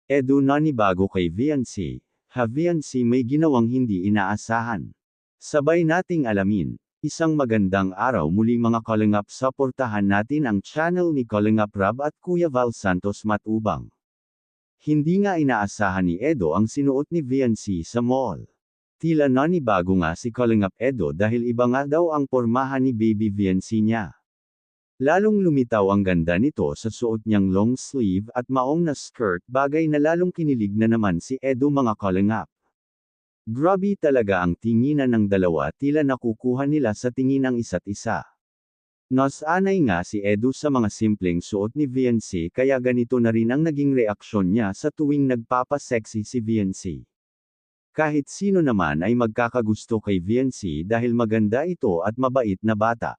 Edo nanibago kay Viancy. Viancy may ginawang hindi inaasahan. Sabay nating alamin. Isang magandang araw muli mga Kalingap, suportahan natin ang channel ni Kalingap Rab at Kuya Val Santos Matubang. Hindi nga inaasahan ni Edo ang sinuot ni Viancy sa mall. Tila nanibago nga si Kalingap Edo dahil iba nga daw ang pormahan ni Baby Viancy niya. Lalong lumitaw ang ganda nito sa suot niyang long sleeve at maong na skirt, bagay na lalong kinilig na naman si Edo mga Kalingap. Grabe talaga ang tinginan ng dalawa, tila nakukuha nila sa tingin ang isa't isa. Nasanay nga si Edo sa mga simpleng suot ni Viancy kaya ganito na rin ang naging reaksyon niya sa tuwing nagpapasexy si Viancy. Kahit sino naman ay magkakagusto kay Viancy dahil maganda ito at mabait na bata.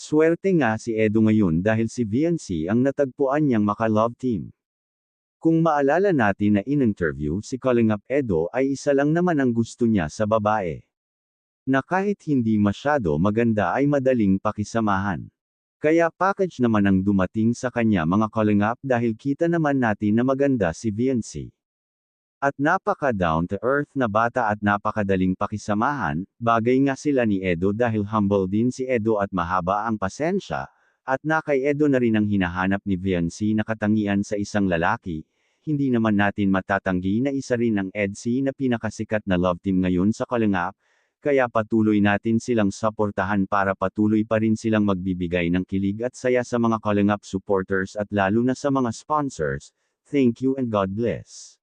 Swerte nga si Edo ngayon dahil si Viancy ang natagpuan niyang maka-love team. Kung maalala natin na in-interview si Kalingap Edo ay isa lang naman ang gusto niya sa babae. Na kahit hindi masyado maganda ay madaling pakisamahan. Kaya package naman ang dumating sa kanya mga Kalingap dahil kita naman natin na maganda si Viancy. At napaka down to earth na bata at napakadaling pakisamahan, bagay nga sila ni Edo dahil humble din si Edo at mahaba ang pasensya, at na kay Edo na rin ang hinahanap ni Viancy na katangian sa isang lalaki. Hindi naman natin matatanggi na isa rin ang EDC na pinakasikat na love team ngayon sa Kalingap, kaya patuloy natin silang suportahan para patuloy pa rin silang magbibigay ng kilig at saya sa mga Kalingap supporters at lalo na sa mga sponsors. Thank you and God bless.